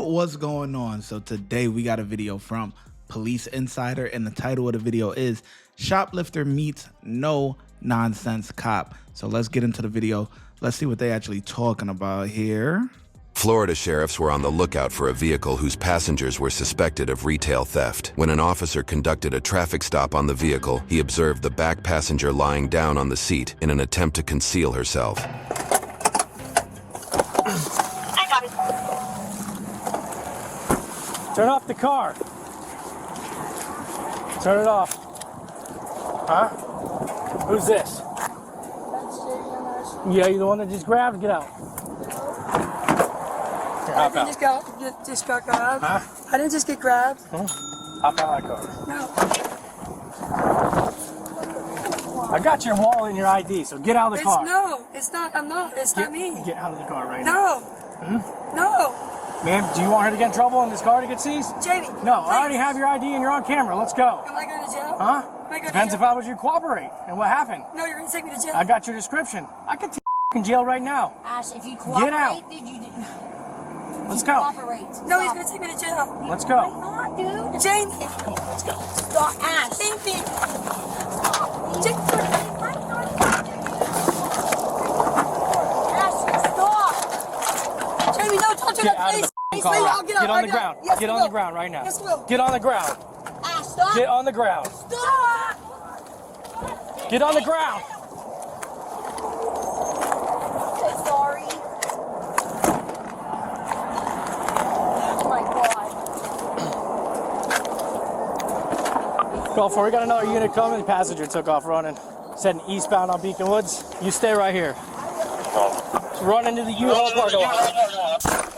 What's going on? So today we got a video from Police Insider, and the title of the video is Shoplifter Meets No Nonsense Cop. So let's get into the video. Let's see what they actually talking about here. Florida sheriffs were on the lookout for a vehicle whose passengers were suspected of retail theft. When an officer conducted a traffic stop on the vehicle, he observed the back passenger lying down on the seat in an attempt to conceal herself. Turn off the car. Turn it off. Huh? Who's this? Yeah, you the one that just grabbed? Get out. Here, hop out. Just got grabbed. Huh? I didn't just get grabbed. Hop out of that car. No. I got your wallet and your ID, so get out of the car. No, it's not. I'm not. It's not me. Get out of the car right now. No. No. Ma'am, do you want her to get in trouble in this car to get seized? Jamie. No, please. I already have your ID and you're on camera. Let's go. Am I going to jail? Huh? Am I going Depends to if jail? I was you cooperate. And what happened? No, you're going to take me to jail. I got your description. I could take you in jail right now. Ash, if you cooperate, Get out. then you Let's go. cooperate. No, he's going to take me to jail. Let's go. Why not, dude? Jamie. Come on, let's go. Stop, Ash. Thank you. Jamie. Ash, stop. Jamie, no, don't do Get that, out of please. the Please, car. I'll get Get out on right the now. ground. Yes, Get we on will. the ground right now. Yes, we will. Get on the ground. Ash, stop. Get on the ground. Stop. Get on the ground. Okay, sorry. Oh my God. Call for. We got another unit coming. The passenger took off running. It's heading eastbound on Beacon Woods. You stay right here. Run into the U-Haul parking lot.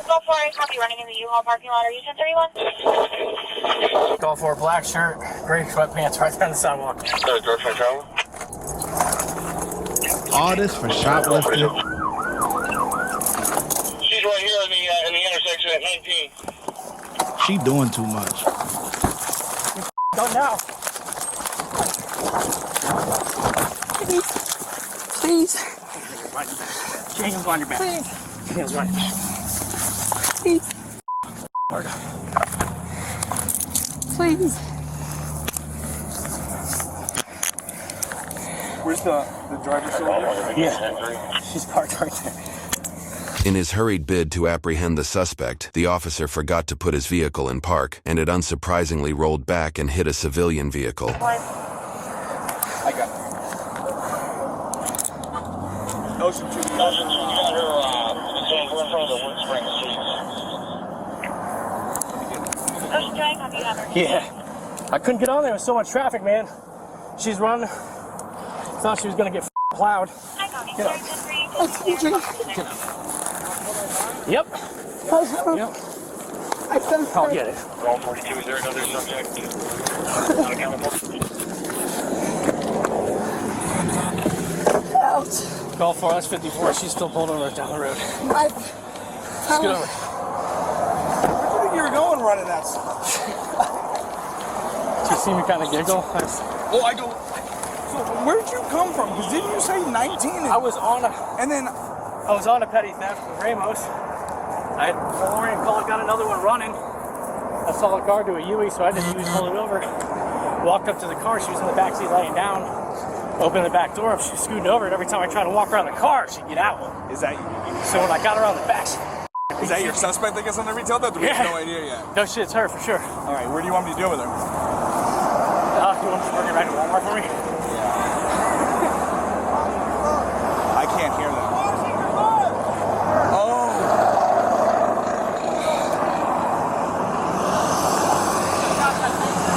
Go for it. Copy. Running in the U-Haul parking lot. Are you 1031? Call for a black shirt, gray sweatpants right there on the sidewalk. All this for shoplifting. She's right here in the intersection at 19. She doing too much. Go now. Please. Hands behind your back. Please. Hands behind your back. Please. Hard. Please. Where's the driver's seat? Yeah. She's parked right there. In his hurried bid to apprehend the suspect, the officer forgot to put his vehicle in park, and it unsurprisingly rolled back and hit a civilian vehicle. I got it. Ocean 2. Ocean 2, you got her, we're in front of the wood spring seats. Ocean 2, I copy. You have her. Yeah. I couldn't get on there. There was so much traffic, man. She's running. Thought she was going to get plowed. I copy. Get up. Yep. Yep. I'll get it. Roll 42, is there another subject? Not accountable. Out. Call for that's 54. She's still pulling over down the road. My. Let's get over. Where do you think you were going running that stuff? You see me kind of giggle? Oh, I don't. So, where'd you come from? Because didn't you say 19? I was on a petty theft with Ramos. I had Orion call, got another one running. I saw the car do a U-E, so I just pulled it over. Walked up to the car. She was in the backseat laying down. Opened the back door. She was scooting over, and every time I tried to walk around the car, she'd get out. Is that So when I got around the back, is that your suspect that gets on the retail theft? We have no idea yet. no shit, it's her for sure. All right, where do you want me to deal with her? You want to bring it right to Walmart for me? I can't hear that. Oh.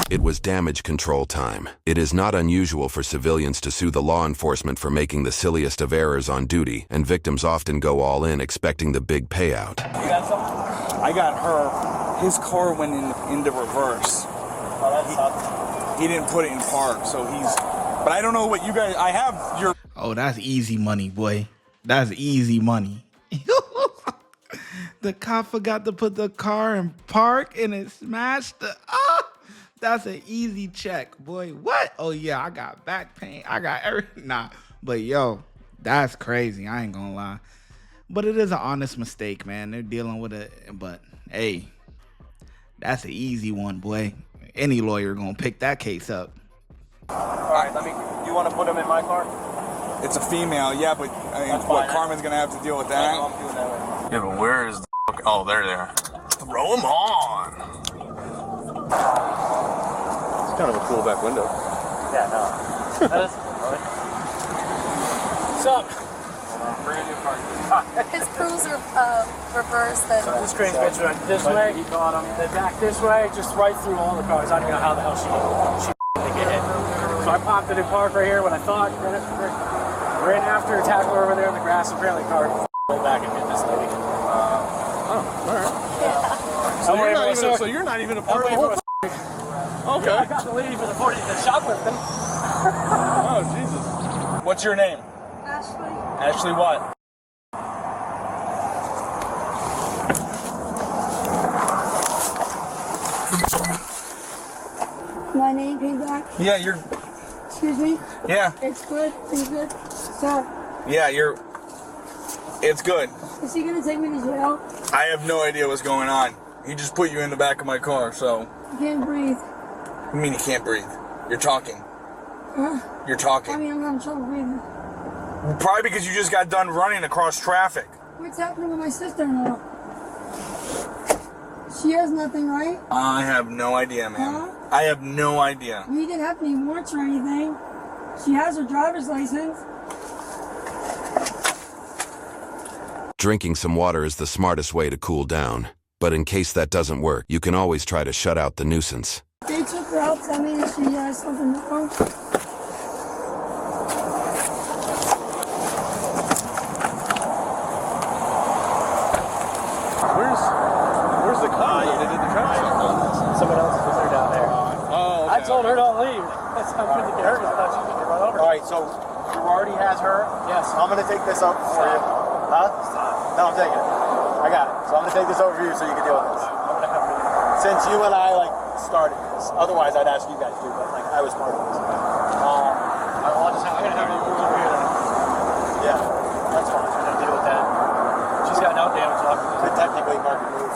It was damage control time. It is not unusual for civilians to sue the law enforcement for making the silliest of errors on duty, and victims often go all in expecting the big payout. You got something? I got her. His car went into reverse. Oh, that sucks. He didn't put it in park, so he's. But I don't know what you guys. I have your. Oh, that's easy money, boy. That's easy money. The cop forgot to put the car in park and it smashed the. That's an easy check, boy. What? Oh, yeah, I got back pain. I got everything. Nah, but yo, that's crazy. I ain't gonna lie. But it is an honest mistake, man. They're dealing with it. But hey, that's an easy one, boy. Any lawyer gonna pick that case up. All right, you want to put him in my car? It's a female, yeah, but I mean, what, Carmen's gonna have to deal with that? I'm doing that way. Yeah, but where is the fuck? Oh, there they are. Throw them on. It's kind of a cool back window. Yeah, no. That is. What's up? Brand new car. His cruiser reversed and So this crazy bitch went this way, he caught him, then back this way, just right through all the cars. I don't even know how the hell she didn't get hit. So I popped it in park right here when I thought, ran after, tackled her over there in the grass, apparently the car pulled back and hit this lady. Alright. So you're not even a part of the whole. Okay. I got the lady for the shoplifting. Oh Jesus. What's your name? Ashley. Ashley what? My name came back. Yeah, you're. Excuse me. Yeah. It's good. It's good. So, Yeah, you're. It's good. is he gonna take me to jail? I have no idea what's going on. He just put you in the back of my car, so. I can't breathe. I mean, you can't breathe. You're talking. Huh? You're I talking. mean, I'm having trouble breathing. Probably because you just got done running across traffic. What's happening with my sister-in-law? She has nothing, right? I have no idea, man. Huh? I have no idea. We didn't have any warrants or anything. She has her driver's license. Drinking some water is the smartest way to cool down. But in case that doesn't work, you can always try to shut out the nuisance. They took her out. Tell me if she has something wrong. Where's the car? They did the traffic stop. Someone else was there down there. Oh, okay. I told her don't leave. That's how good to get her because I thought she was going to run over. All right, so you already has her. Yes. I'm gonna take this up for you. Huh? No, I'm taking it. I got it. So I'm gonna take this over for you so you can deal with this. I'm going to have her. Since you and I started this, otherwise I'd ask you guys to, but I was part of this. I'm going to have her over here. Yeah, that's fine. I'm going to deal with that. She's got no damage left. Could technically mark it move.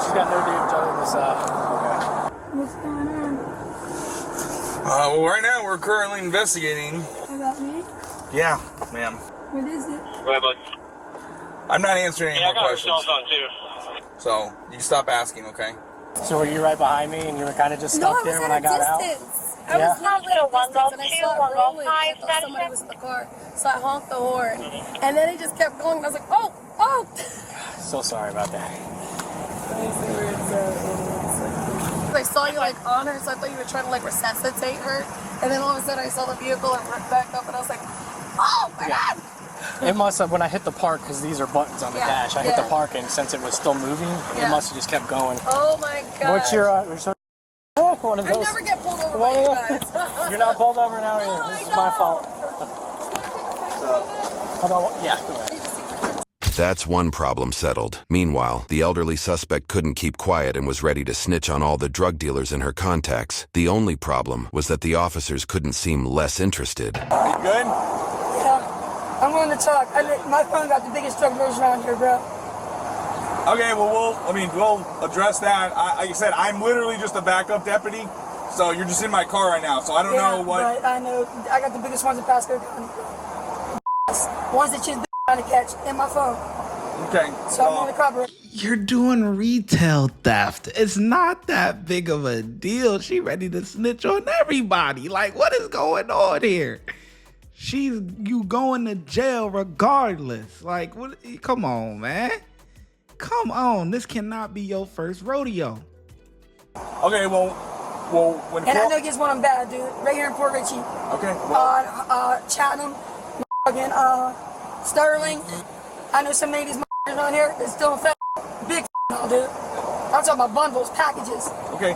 She's got no damage other than this. What's going on? Well, right now we're currently investigating. About me? Yeah, ma'am. What is it? Go ahead, bud. I'm not answering any Yeah, I more got her cell questions. phone too. So you can stop asking, okay? So were you right behind me and you were kind of just No, stuck I was there when at I got a out? distance. Yeah. I was literally at a distance and I saw it 102, rolling. I 105 thought somebody was in the car. So I honked the horn. And then it just kept going and I was like, oh, oh. So sorry about that. I saw you like on her, so I thought you were trying to like resuscitate her. And then all of a sudden I saw the vehicle and ripped back up and I was like, oh my God. It must have, when I hit the park, because these are buttons on the Yeah, dash, I hit yeah. the park and since it was still moving, Yeah. it must have just kept going. Oh my God. What's your, one of I those? never get pulled over by you guys. You're not pulled over now either. Oh, This is I my know. fault. Hold on, yeah, go ahead. That's one problem settled. Meanwhile, the elderly suspect couldn't keep quiet and was ready to snitch on all the drug dealers in her contacts. The only problem was that the officers couldn't seem less interested. Are you good? Yeah. I'm going to talk. My phone got the biggest drug dealers around here, bro. Okay, well, we'll address that. Like I said, I'm literally just a backup deputy, so you're just in my car right now, so I don't know what. But I know. I got the biggest ones in Pasco County. Ones that she's trying to catch in my phone. Okay. So I'm on the cover. You're doing retail theft. It's not that big of a deal. She ready to snitch on everybody. Like, what is going on here? You going to jail regardless. Like, what? Come on, man. Come on. This cannot be your first rodeo. Okay, well, when. And I know this one I'm bad, dude. Right here in Port Richey. Okay. Well, Chatham, Sterling. I know some of these on here that's still fat. Big now, dude. I'm talking about bundles, packages. okay.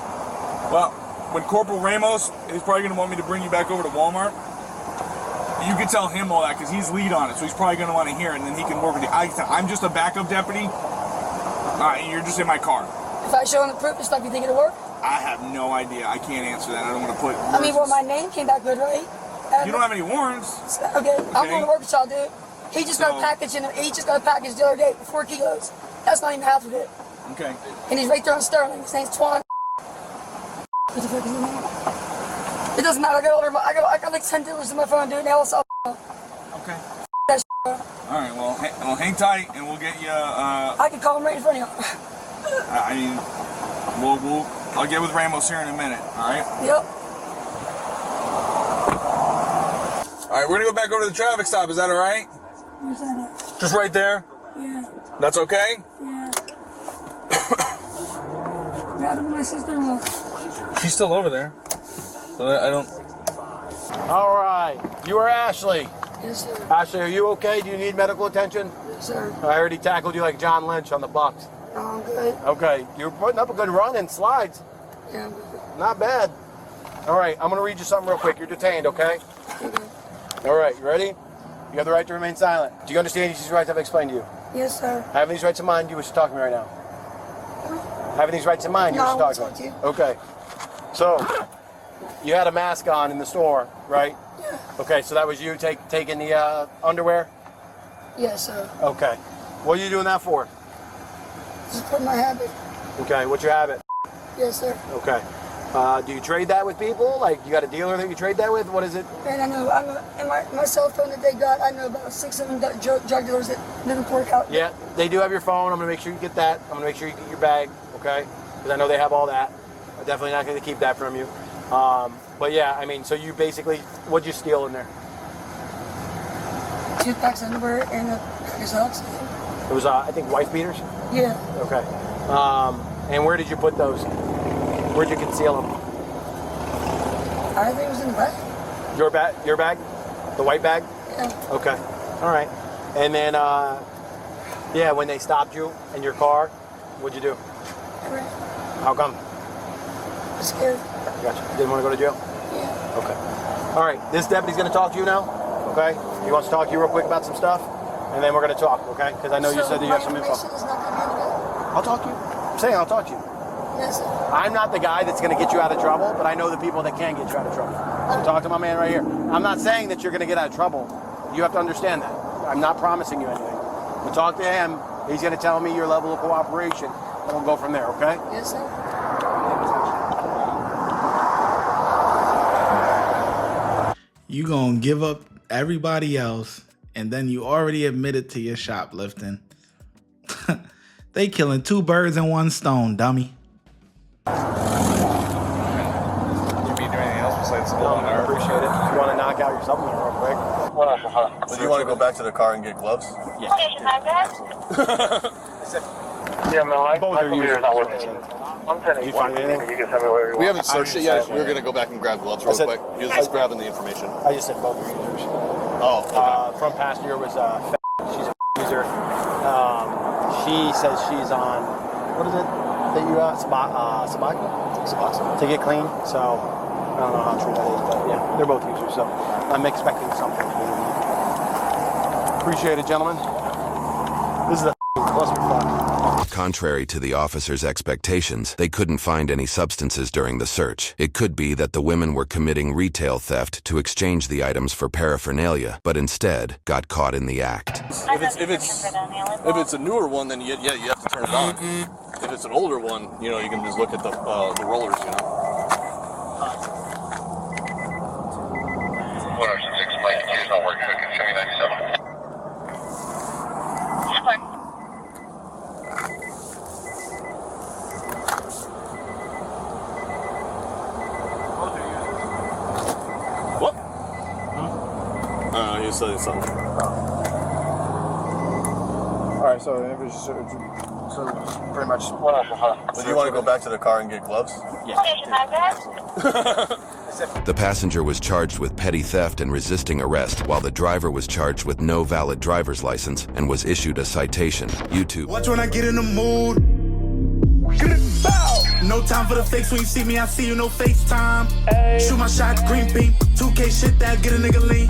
Well, when Corporal Ramos is probably gonna want me to bring you back over to Walmart, you can tell him all that because he's lead on it, so he's probably gonna want to hear it, and then he can work with you. I'm just a backup deputy. You're just in my car. If I show him the proof and stuff, you think it'll work? I have no idea. I can't answer that. I don't want to put. I mean, well, my name came back good, right? You don't have any warrants. Okay, I'm going to work with y'all, dude. He just got a package the other day, 4 kilos. That's not even half of it. Okay. And he's right there on Sterling. His name's Twan. What the fuck is his name? It doesn't matter. I got like 10 dealers in my phone, dude. Now it's all. Okay. That All right. Well, hang tight, and we'll get you. I can call him right in front of you. I mean, I'll get with Ramos here in a minute. All right. Yep. All right. We're gonna go back over to the traffic stop. Is that all right? Where's that at? Just right there. Yeah. That's okay. Yeah. Got my sister-in-law. She's still over there. So I don't. All right. You are Ashley. Yes, sir. Ashley, are you okay? Do you need medical attention? Yes, sir. I already tackled you like John Lynch on the Bucks. No, I'm good. Okay. You're putting up a good run in slides. Yeah, I'm good. Not bad. All right. I'm going to read you something real quick. You're detained, okay? All right. You ready? You have the right to remain silent. Do you understand these rights I've explained to you? Yes, sir. Having these rights in mind, you wish to talk to me right now. Having these rights in mind, you No, wish to I talk to me. won't talk Okay. So, you had a mask on in the store, right? Yeah. Okay, so that was you taking the underwear? Yes, sir. Okay. What are you doing that for? Just put my habit. Okay, what's your habit? Yes, sir. Okay. Do you trade that with people? Like, you got a dealer that you trade that with? What is it? And I know, and my cell phone that they got, I know about 6, 7 drug dealers that live in Port out. Yeah, they do have your phone. I'm going to make sure you get that. I'm going to make sure you get your bag, okay? Because I know they have all that. I'm definitely not going to keep that from you. But yeah, I mean, so you basically, what'd you steal in there? 2 packs of underwear and a socks. It was, I think, wife beaters? Yeah. Okay. And where did you put those? Where'd you conceal them? I think it was in the bag. Your bag? Your bag? The white bag? Yeah. Okay. All right. And then, yeah, when they stopped you in your car, what'd you do? I ran. How come? I'm scared. Gotcha. Didn't want to go to jail? Yeah. Okay. All right. This deputy's going to talk to you now, okay? He wants to talk to you real quick about some stuff, and then we're going to talk, okay? Because I know you said that you have some info. So my information is not going to be in the bag? I'll talk to you. I'm saying I'll talk to you. Yes, sir. I'm not the guy that's going to get you out of trouble, but I know the people that can get you out of trouble. So talk to my man right here. I'm not saying that you're going to get out of trouble. You have to understand that. I'm not promising you anything. But talk to him. He's going to tell me your level of cooperation, and we'll go from there, okay? Yes, sir. You gonna give up everybody else, and then you already admitted to your shoplifting. They killing 2 birds in 1 stone, dummy. You mean do anything else besides No, I appreciate it. If you want to knock out your supplement real quick. Do you want to go back to the car and get gloves? Yeah. Yeah, no, my computer's not working. Did you find anything? You can tell me where you We want. haven't searched it yet. We were going to go back and grab gloves real quick. He was just grabbing the information. I just said both your users. Oh, okay. Front passenger was she's a user. She says she's on, what is it that you Suboxone to get clean. So I don't know how true that is, but yeah, they're both users. So I'm expecting something. Appreciate it, gentlemen. This is a clusterfuck. Contrary to the officers' expectations, they couldn't find any substances during the search. It could be that the women were committing retail theft to exchange the items for paraphernalia, but instead got caught in the act. If it's a newer one, then you have to turn it on. If it's an older one, you know, you can just look at the rollers, you know. 106, my computer's not working. I can show you 97. What? You said something. All right, so it was so pretty much. Do you want to go back to the car and get gloves? The passenger was charged with petty theft and resisting arrest, while the driver was charged with no valid driver's license and was issued a citation. YouTube. Watch when I get in the mood. No time for the fakes. When you see me, I see you, no FaceTime. Shoot my shot, green beam. 2K shit that get a nigga lean.